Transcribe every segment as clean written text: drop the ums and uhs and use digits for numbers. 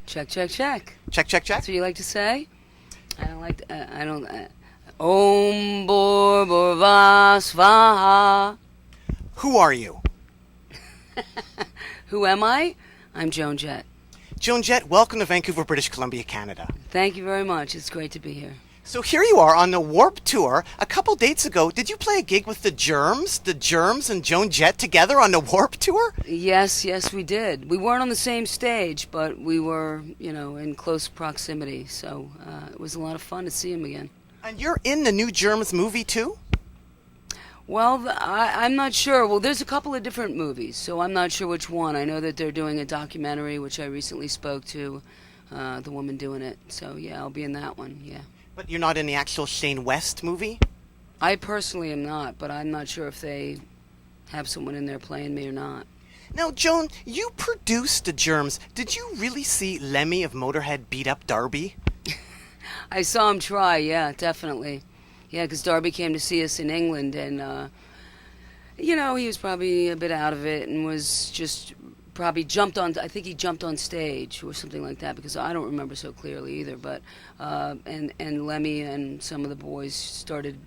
Check, check, check. Check, check, check. That's what you like to say? I don't like to, I don't, Om Bor Bor Va Svaha. Who are you? Who am I? I'm Joan Jett. Joan Jett, welcome to Vancouver, British Columbia, Canada. Thank you very much. It's great to be here. So here you are on the Warp Tour. A couple dates ago, did you play a gig with the Germs and Joan Jett together on the Warp Tour? Yes, we did. We weren't on the same stage, but we were, in close proximity. So it was a lot of fun to see him again. And you're in the new Germs movie too? Well, I'm not sure. Well, there's a couple of different movies, so I'm not sure which one. I know that they're doing a documentary, which I recently spoke to the woman doing it. So, yeah, I'll be in that one, yeah. But you're not in the actual Shane West movie? I personally am not, but I'm not sure if they have someone in there playing me or not. Now, Joan, you produced the Germs. Did you really see Lemmy of Motorhead beat up Darby? I saw him try, yeah, definitely. Yeah, because Darby came to see us in England, and, he was probably a bit out of it and was just probably I think he jumped on stage or something like that, because I don't remember so clearly either, but, and Lemmy and some of the boys started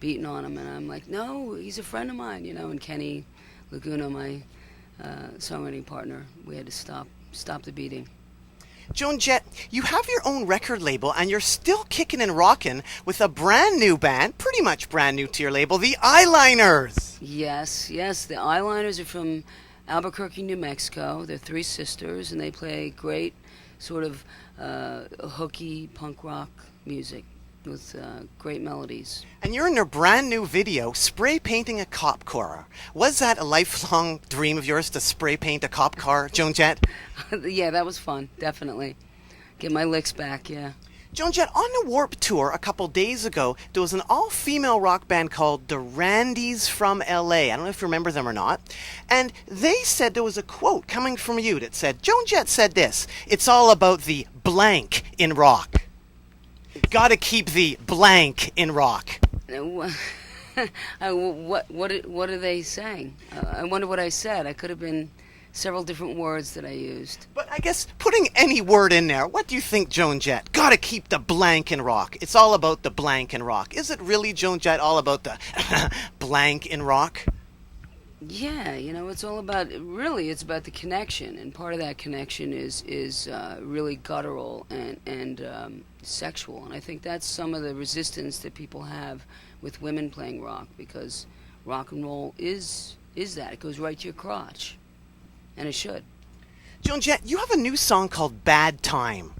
beating on him, and I'm like, no, he's a friend of mine, and Kenny Laguna, my songwriting partner, we had to stop the beating. Joan Jett, you have your own record label and you're still kicking and rocking with a brand new band, pretty much brand new to your label, the Eyeliners. Yes, the Eyeliners are from Albuquerque, New Mexico. They're three sisters and they play great sort of hooky punk rock music with great melodies. And you're in their brand new video, spray painting a cop car. Was that a lifelong dream of yours to spray paint a cop car, Joan Jett? Yeah, that was fun, definitely. Get my licks back, yeah. Joan Jett, on the Warp Tour a couple days ago, there was an all-female rock band called the Randys from LA. I don't know if you remember them or not. And they said there was a quote coming from you that said, Joan Jett said this, "It's all about the blank in rock. Gotta keep the blank in rock." What are they saying? I wonder what I said. I could have been several different words that I used. But I guess putting any word in there, what do you think, Joan Jett? Gotta keep the blank in rock. It's all about the blank in rock. Is it really, Joan Jett, all about the blank in rock? Yeah, it's all about, really, it's about the connection, and part of that connection is really guttural and sexual, and I think that's some of the resistance that people have with women playing rock, because rock and roll is that. It goes right to your crotch, and it should. Joan Jett, you have a new song called Bad Time.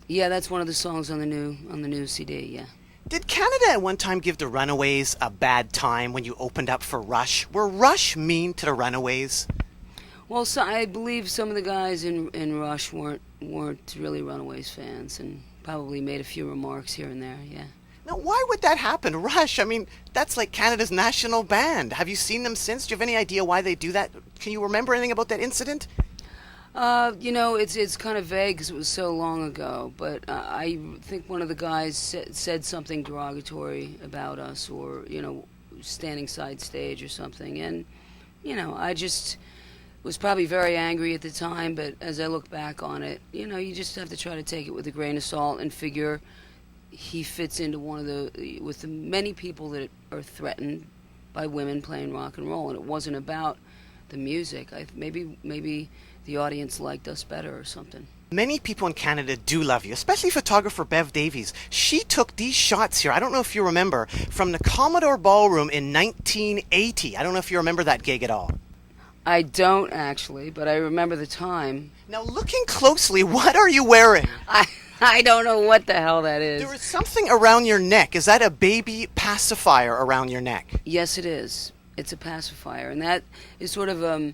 Yeah, that's one of the songs on the new CD, yeah. Did Canada at one time give the Runaways a bad time when you opened up for Rush? Were Rush mean to the Runaways? Well, so I believe some of the guys in Rush weren't really Runaways fans, and probably made a few remarks here and there, yeah. Now, why would that happen? Rush, I mean, that's like Canada's national band. Have you seen them since? Do you have any idea why they do that? Can you remember anything about that incident? It's kind of vague because it was so long ago, but I think one of the guys said something derogatory about us, or, standing side stage or something, and, I just was probably very angry at the time, but as I look back on it, you just have to try to take it with a grain of salt and figure he fits into with the many people that are threatened by women playing rock and roll, and it wasn't about the music. Maybe the audience liked us better or something. Many people in Canada do love you, especially photographer Bev Davies. She took these shots here, I don't know if you remember, from the Commodore Ballroom in 1980. I don't know if you remember that gig at all. I don't, actually, but I remember the time. Now, looking closely, what are you wearing? I don't know what the hell that is. There is something around your neck. Is that a baby pacifier around your neck? Yes, it is. It's a pacifier, and that is sort of a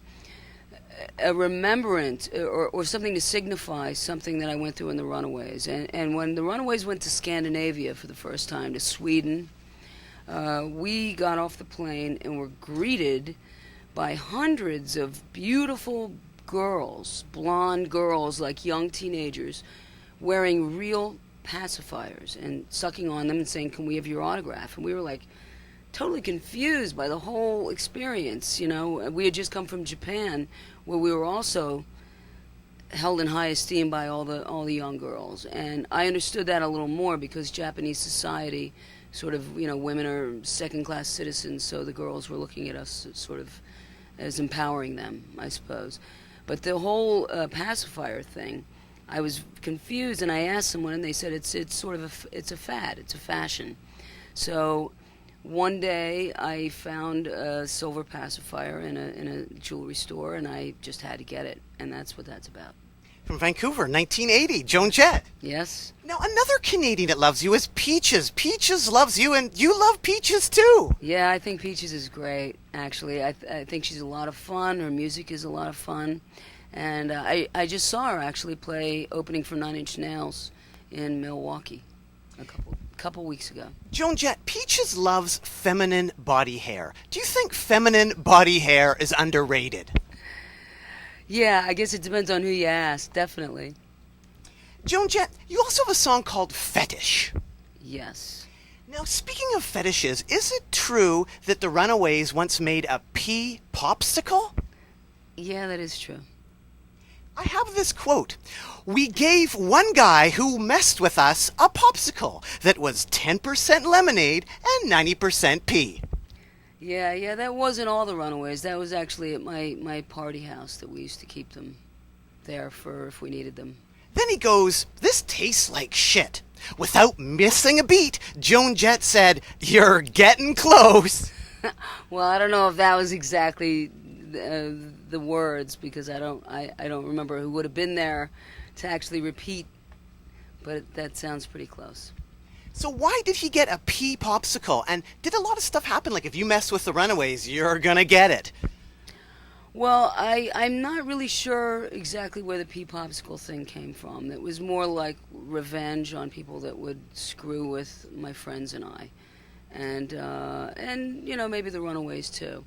remembrance or something to signify something that I went through in the Runaways. And when the Runaways went to Scandinavia for the first time, to Sweden, we got off the plane and were greeted by hundreds of beautiful girls, blonde girls like young teenagers, wearing real pacifiers and sucking on them and saying, "Can we have your autograph?" And we were like totally confused by the whole experience. We had just come from Japan, where we were also held in high esteem by all the young girls, and I understood that a little more because Japanese society, sort of, women are second-class citizens, so the girls were looking at us sort of as empowering them, I suppose. But the whole pacifier thing, I was confused, and I asked someone, and they said it's sort of it's a fad, it's a fashion. So one day I found a silver pacifier in a jewelry store, and I just had to get it, and that's what that's about. From Vancouver, 1980, Joan Jett. Yes. Now, another Canadian that loves you is Peaches. Peaches loves you, and you love Peaches, too. Yeah, I think Peaches is great, actually. I think she's a lot of fun. Her music is a lot of fun. And I just saw her actually play opening for 9 Inch Nails in Milwaukee a couple weeks ago. Joan Jett, Peaches loves feminine body hair. Do you think feminine body hair is underrated? Yeah, I guess it depends on who you ask, definitely. Joan Jett, you also have a song called Fetish. Yes. Now, speaking of fetishes, is it true that the Runaways once made a pea popsicle? Yeah, that is true. I have this quote. We gave one guy who messed with us a popsicle that was 10% lemonade and 90% pea. Yeah, that wasn't all the Runaways. That was actually at my party house that we used to keep them there for if we needed them. Then he goes, this tastes like shit. Without missing a beat, Joan Jett said, you're getting close. Well, I don't know if that was exactly the words, because I don't remember who would have been there to actually repeat, but that sounds pretty close. So why did he get a pea popsicle? And did a lot of stuff happen? Like if you mess with the Runaways, you're gonna get it. Well, I'm not really sure exactly where the pea popsicle thing came from. It was more like revenge on people that would screw with my friends and I. And maybe the Runaways too.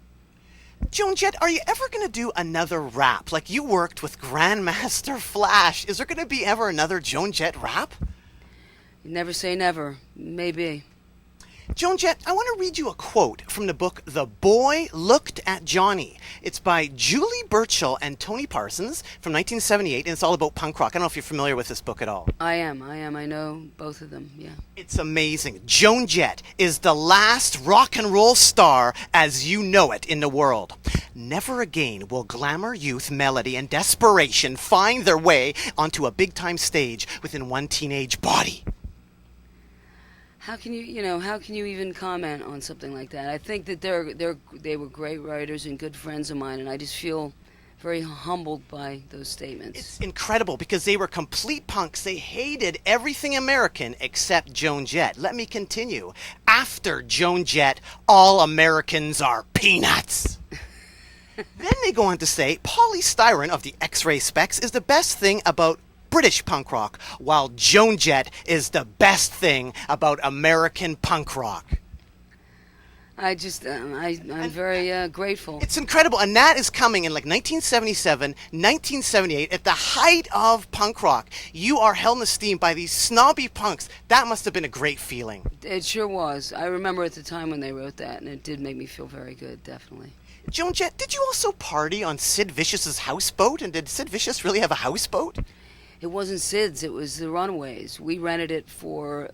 Joan Jett, are you ever going to do another rap? Like you worked with Grandmaster Flash. Is there going to be ever another Joan Jett rap? Never say never. Maybe. Joan Jett, I want to read you a quote from the book The Boy Looked at Johnny. It's by Julie Burchill and Tony Parsons from 1978, and it's all about punk rock. I don't know if you're familiar with this book at all. I am. I know both of them, yeah. It's amazing. Joan Jett is the last rock and roll star as you know it in the world. Never again will glamour, youth, melody, and desperation find their way onto a big-time stage within one teenage body. How can you even comment on something like that? I think that they were great writers and good friends of mine, and I just feel very humbled by those statements. It's incredible because they were complete punks. They hated everything American except Joan Jett. Let me continue. After Joan Jett, all Americans are peanuts. Then they go on to say, polystyrene of the X-ray specs is the best thing about British punk rock, while Joan Jett is the best thing about American punk rock. I'm very grateful. It's incredible, and that is coming in like 1977, 1978, at the height of punk rock. You are held in esteem by these snobby punks. That must have been a great feeling. It sure was. I remember at the time when they wrote that, and it did make me feel very good, definitely. Joan Jett, did you also party on Sid Vicious's houseboat? And did Sid Vicious really have a houseboat? It wasn't Sid's, it was the Runaways. We rented it for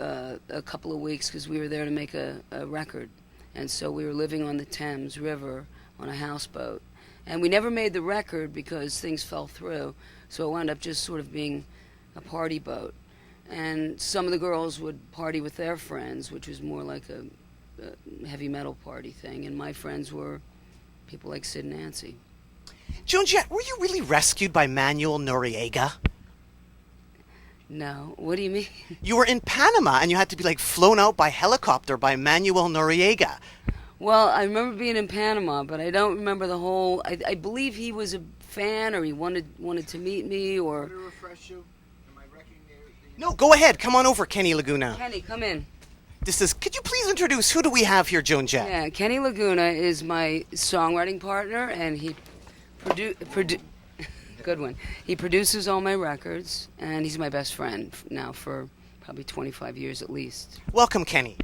a couple of weeks because we were there to make a record. And so we were living on the Thames River on a houseboat. And we never made the record because things fell through. So it wound up just sort of being a party boat. And some of the girls would party with their friends, which was more like a heavy metal party thing. And my friends were people like Sid and Nancy. Joan Jett, were you really rescued by Manuel Noriega? No. What do you mean? You were in Panama and you had to be like flown out by helicopter by Manuel Noriega. Well, I remember being in Panama, but I don't remember the whole. I believe he was a fan, or he wanted to meet me, or. To refresh you, am I wrecking No, go ahead. Come on over, Kenny Laguna. Kenny, come in. Could you please introduce, who do we have here, Joan Jett? Yeah, Kenny Laguna is my songwriting partner, and he good one. He produces all my records, and he's my best friend now for probably 25 years at least. Welcome, Kenny.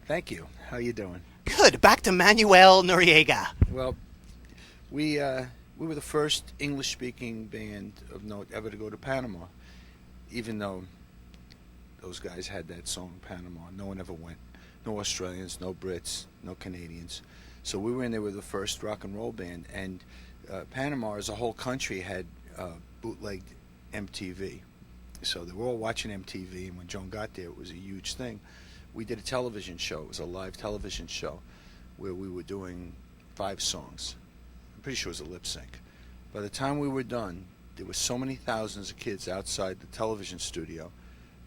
Thank you. How you doing? Good. Back to Manuel Noriega. Well, we we were the first English-speaking band of note ever to go to Panama, even though those guys had that song, Panama. No one ever went. No Australians, no Brits, no Canadians. So we were in there with the first rock and roll band, and Panama as a whole country had bootlegged MTV. So they were all watching MTV, and when Joan got there, it was a huge thing. We did a television show. It was a live television show where we were doing 5 songs. I'm pretty sure it was a lip sync. By the time we were done, there were so many thousands of kids outside the television studio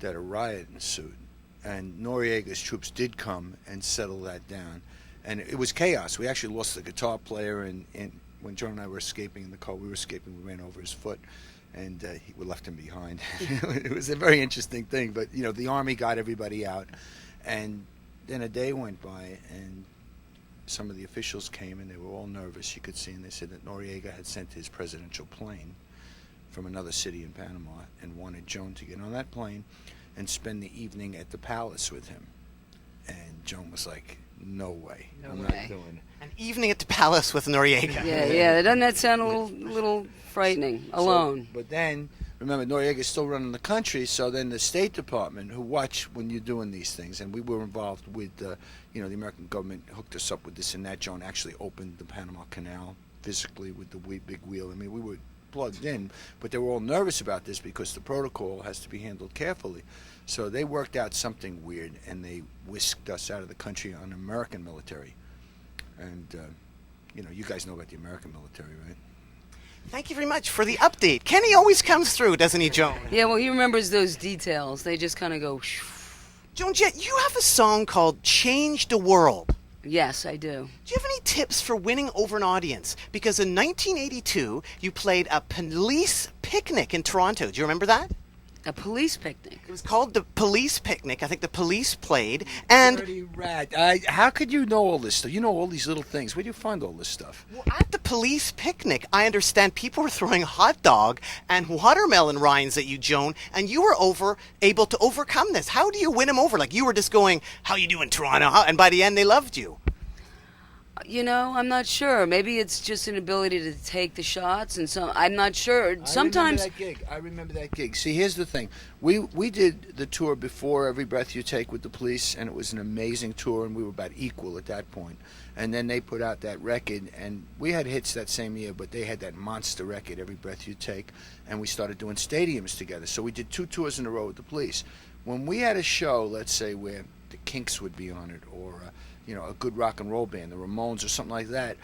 that a riot ensued. And Noriega's troops did come and settle that down. And it was chaos. We actually lost the guitar player, and when Joan and I were escaping in the car, we ran over his foot, and we left him behind. It was a very interesting thing. But, the Army got everybody out. And then a day went by, and some of the officials came, and they were all nervous, you could see, and they said that Noriega had sent his presidential plane from another city in Panama and wanted Joan to get on that plane and spend the evening at the palace with him. And Joan was like, no way. I'm not doing it. An evening at the palace with Noriega. Yeah. Doesn't that sound a little frightening? Alone. But then, remember, Noriega's still running the country, so then the State Department, who watch when you're doing these things, and we were involved with, the American government hooked us up with this and that. Joan actually opened the Panama Canal physically with the big wheel. I mean, we were plugged in, but they were all nervous about this because the protocol has to be handled carefully. So they worked out something weird, and they whisked us out of the country on American military. And, you guys know about the American military, right? Thank you very much for the update. Kenny always comes through, doesn't he, Joan? Yeah, well, he remembers those details. They just kind of go... Joan Jett, you have a song called Change the World. Yes, I do. Do you have any tips for winning over an audience? Because in 1982, you played a police picnic in Toronto. Do you remember that? A police picnic. It was called the Police Picnic. I think the police played. And Dirty rat. How could you know all this stuff? You know all these little things. Where do you find all this stuff? well, at the police picnic, I understand people were throwing hot dog and watermelon rinds at you, Joan, and you were able to overcome this. How do you win them over? Like, you were just going, how you doing, Toronto? And by the end, they loved you. I'm not sure. Maybe it's just an ability to take the shots, and so I'm not sure. Sometimes I remember that gig. See, here's the thing. We did the tour before Every Breath You Take with the Police, and it was an amazing tour, and we were about equal at that point. And then they put out that record, and we had hits that same year, but they had that monster record, Every Breath You Take, and we started doing stadiums together. So we did 2 tours in a row with the Police. When we had a show, let's say, where the Kinks would be on it, or a good rock and roll band, the Ramones or something like that,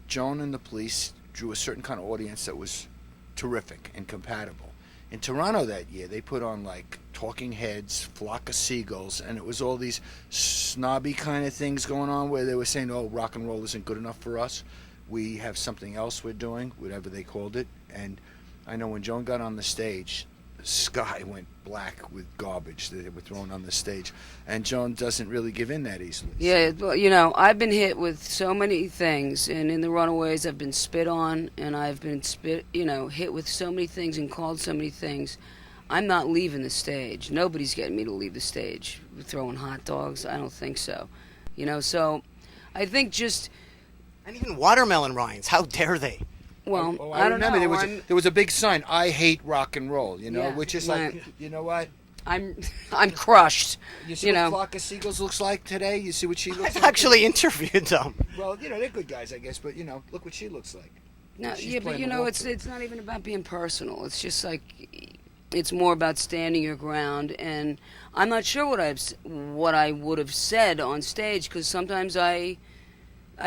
Joan and the Police drew a certain kind of audience that was terrific and compatible. In Toronto that year, they put on like Talking Heads, Flock of Seagulls, and it was all these snobby kind of things going on where they were saying, oh, rock and roll isn't good enough for us. We have something else we're doing, whatever they called it. And I know when Joan got on the stage, the sky went black with garbage that they were throwing on the stage, and Joan doesn't really give in that easily. Yeah, well, I've been hit with so many things, and in the Runaways, I've been spit on, and I've been hit with so many things and called so many things. I'm not leaving the stage. Nobody's getting me to leave the stage. Throwing hot dogs, I don't think so. So I think just... And even watermelon rinds, how dare they? Well, I don't remember know. there was a big sign, I hate rock and roll, Yeah, which is like, you know what? I'm crushed. You see what Flock of Seagulls looks like today? You see what she looks I've like? actually interviewed them. Well, they're good guys, I guess, but, look what she looks like. No, She's yeah, but playing the it's not even about being personal. It's just like it's more about standing your ground, and I'm not sure what I would have said on stage, because sometimes I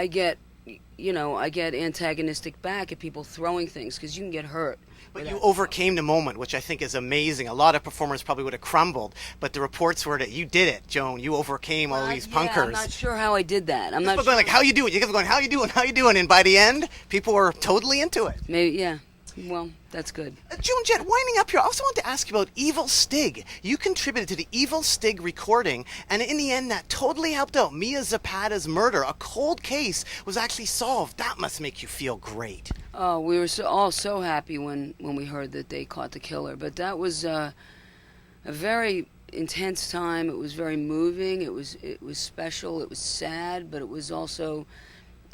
get antagonistic back at people throwing things, because you can get hurt. But you overcame the moment, which I think is amazing. A lot of performers probably would have crumbled, but the reports were that you did it, Joan. You overcame all these punkers. I'm not sure how I did that. I'm not People sure. going like, how you doing? You kept going, how you doing? How you doing? And by the end, people were totally into it. Maybe, yeah. Well, that's good. Joan Jett, winding up here, I also want to ask you about Evil Stig. You contributed to the Evil Stig recording, and in the end, that totally helped out. Mia Zapata's murder, a cold case, was actually solved. That must make you feel great. Oh, we were all so happy when we heard that they caught the killer. But that was a very intense time. It was very moving. It was special. It was sad, but it was also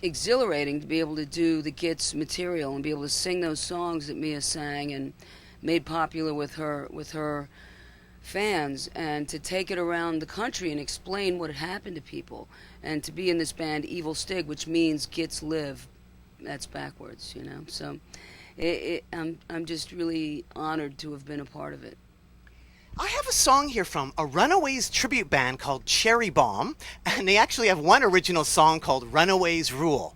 exhilarating to be able to do the Gits material and be able to sing those songs that Mia sang and made popular with her fans, and to take it around the country and explain what had happened to people, and to be in this band Evil Stig, which means Gits live. That's backwards, So I'm just really honored to have been a part of it. I have a song here from a Runaways tribute band called Cherry Bomb, and they actually have one original song called Runaways Rule.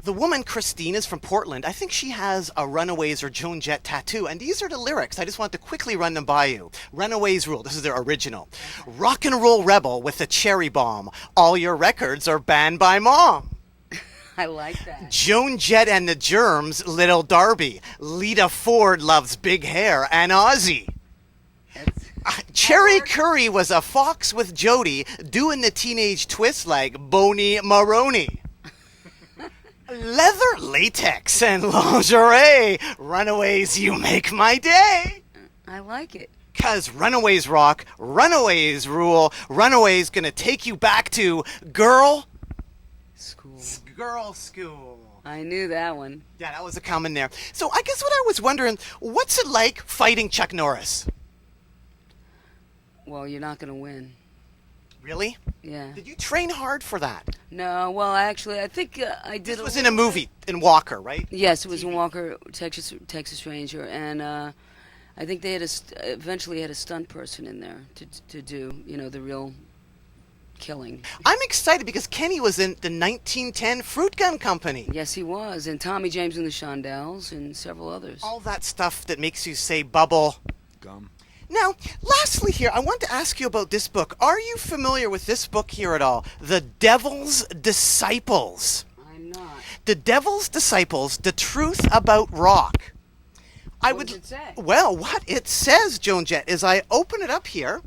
The woman, Christine, is from Portland. I think she has a Runaways or Joan Jett tattoo, and these are the lyrics. I just want to quickly run them by you. Runaways Rule, this is their original. Rock and roll rebel with a cherry bomb. All your records are banned by mom. I like that. Joan Jett and the Germs, Little Darby. Lita Ford loves big hair and Ozzy. Cherry Curry was a fox with Jody, doing the teenage twist like Boney Maroney. Leather, latex, and lingerie. Runaways, you make my day. I like it. 'Cause Runaways rock, Runaways rule, Runaways gonna take you back to girl school. I knew that one. Yeah, that was a common there. So I guess what I was wondering, what's it like fighting Chuck Norris? Well, you're not going to win. Really? Yeah. Did you train hard for that? No, well, actually, I think I did. This was in a movie in Walker, right? Yes, it was in Walker, Texas Ranger, and I think they had eventually had a stunt person in there to do, the real killing. I'm excited because Kenny was in the 1910 Fruit Gun Company. Yes, he was, and Tommy James and the Shondells, and several others. All that stuff that makes you say bubble Gum. Now, lastly here, I want to ask you about this book. Are you familiar with this book here at all? The Devil's Disciples. I'm not. The Devil's Disciples, The Truth About Rock. What does it say? Well, what it says, Joan Jett, is I open it up here.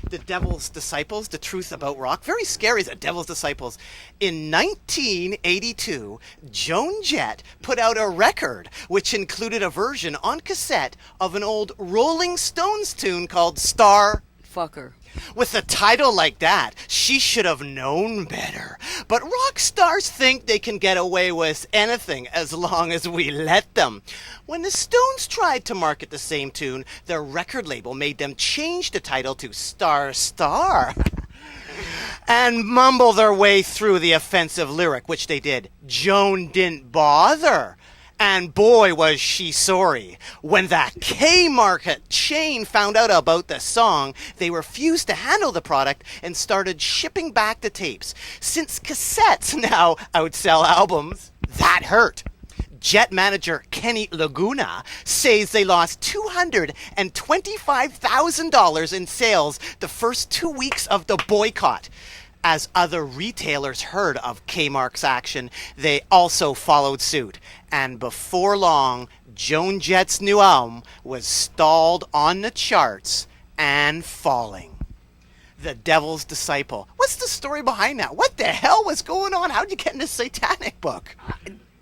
The Devil's Disciples, The Truth About Rock. Very scary, The Devil's Disciples. In 1982, Joan Jett put out a record which included a version on cassette of an old Rolling Stones tune called Star Fucker. With a title like that, she should have known better. But rock stars think they can get away with anything as long as we let them. When the Stones tried to market the same tune, their record label made them change the title to Star Star and mumble their way through the offensive lyric, which they did. Joan didn't bother. And boy, was she sorry. When that K-Market chain found out about the song, they refused to handle the product and started shipping back the tapes. Since cassettes now outsell albums, that hurt. Jet manager Kenny Laguna says they lost $225,000 in sales the first 2 weeks of the boycott. As other retailers heard of Kmart's action, they also followed suit. And before long, Joan Jett's new album was stalled on the charts and falling. The Devil's Disciple. What's the story behind that? What the hell was going on? How'd you get in this satanic book?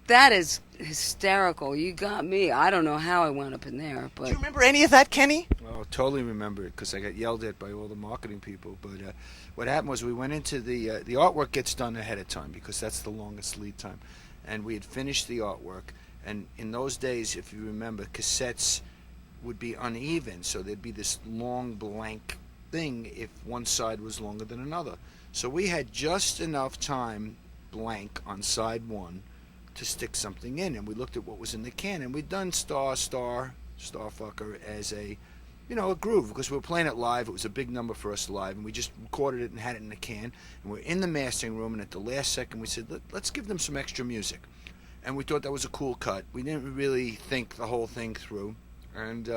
That is hysterical. You got me. I don't know how I wound up in there, but Do you remember any of that, Kenny? Well, totally remember it because I got yelled at by all the marketing people. But what happened was we went into the artwork gets done ahead of time because that's the longest lead time, and we had finished the artwork. And in those days, if you remember, cassettes would be uneven, so there'd be this long blank thing if one side was longer than another. So we had just enough time blank on side one to stick something in, and we looked at what was in the can, and we'd done Star Fucker as a groove because we were playing it live. It was a big number for us live, and we just recorded it and had it in the can, and we're in the mastering room, and at the last second we said, let's give them some extra music, and we thought that was a cool cut. We didn't really think the whole thing through, and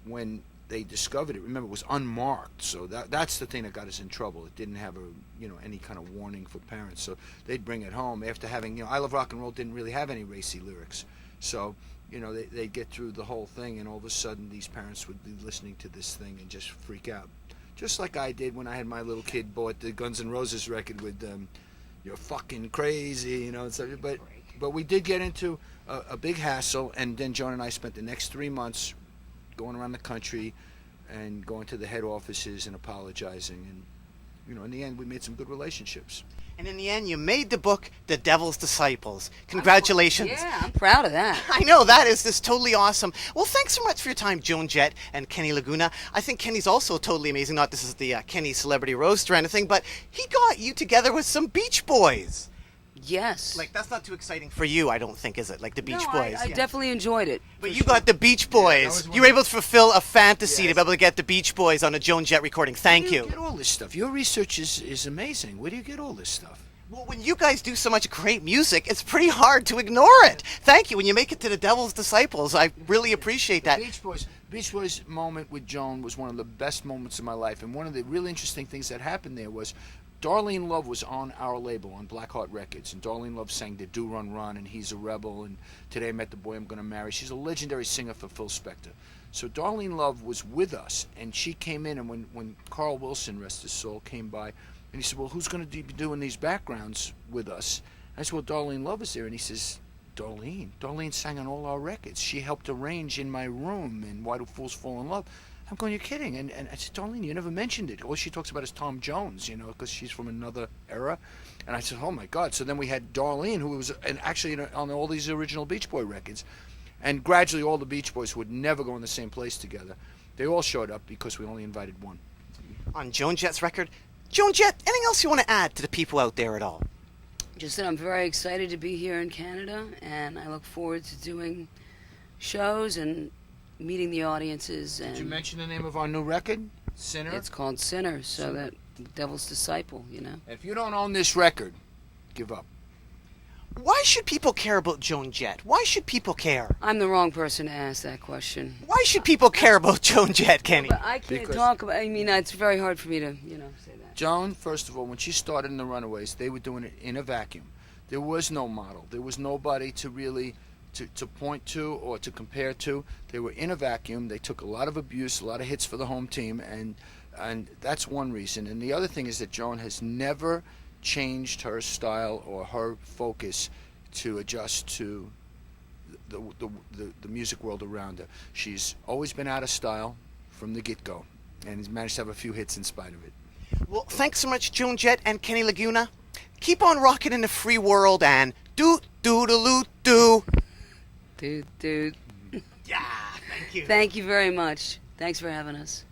when they discovered it, remember, it was unmarked, so that's the thing that got us in trouble. It didn't have any kind of warning for parents, so they'd bring it home after having, I Love Rock and Roll didn't really have any racy lyrics, so they'd get through the whole thing, and all of a sudden these parents would be listening to this thing and just freak out, just like I did when I had my little kid bought the Guns N' Roses record with "You're Fucking Crazy," and stuff. But we did get into a big hassle, and then Joan and I spent the next 3 months going around the country and going to the head offices and apologizing, and in the end, we made some good relationships. And in the end, you made the book The Devil's Disciples. Congratulations. Yeah, I'm proud of that. I know, that is just totally awesome. Well, thanks so much for your time, Joan Jett and Kenny Laguna. I think Kenny's also totally amazing. Not this is the Kenny Celebrity Roast or anything, but he got you together with some Beach Boys. Yes. Like, that's not too exciting for you, I don't think, is it? Like the Beach No, Boys. I definitely enjoyed it. But you got the Beach Boys. was one You were of- able to fulfill a fantasy Yes. to be able to get the Beach Boys on a Joan Jett recording. Thank Where do you. you get all this stuff? Your research is amazing. Where do you get all this stuff? Well, when you guys do so much great music, it's pretty hard to ignore it. Thank you. When you make it to the Devil's Disciples, I really appreciate that. Beach Boys moment with Joan was one of the best moments of my life. And one of the really interesting things that happened there was Darlene Love was on our label, on Blackheart Records. And Darlene Love sang the Do Run Run and He's a Rebel and Today I Met the Boy I'm Gonna Marry. She's a legendary singer for Phil Spector. So Darlene Love was with us, and she came in, and when Carl Wilson, rest his soul, came by, and he said, well, who's going to be doing these backgrounds with us? I said, well, Darlene Love is there. And he says, Darlene sang on all our records. She helped arrange In My Room and Why Do Fools Fall in Love. I'm going, you're kidding. And I said, Darlene, you never mentioned it. All she talks about is Tom Jones, because she's from another era. And I said, oh, my God. So then we had Darlene, who was actually on all these original Beach Boy records. And gradually all the Beach Boys who would never go in the same place together, they all showed up because we only invited one. On Joan Jett's record. Joan Jett, anything else you want to add to the people out there at all? Just that I'm very excited to be here in Canada, and I look forward to doing shows and meeting the audiences. And Did you mention the name of our new record? Sinner? it's called Sinner, so that Devil's Disciple, If you don't own this record, give up. Why should people care about Joan Jett? Why should people care? I'm the wrong person to ask that question. Why should people care about Joan Jett, Kenny? But I can't Because- talk about. It's very hard for me to, say that. Joan, first of all, when she started in the Runaways, they were doing it in a vacuum. There was no model. There was nobody to really to point to or to compare to. They were in a vacuum. They took a lot of abuse, a lot of hits for the home team, and that's one reason. And the other thing is that Joan has never changed her style or her focus to adjust to the music world around her. She's always been out of style from the get-go, and has managed to have a few hits in spite of it. Well, thanks so much, Joan Jett and Kenny Laguna. Keep on rocking in the free world and doot doodaloo doo. Dude. Yeah, thank you. Thank you very much. Thanks for having us.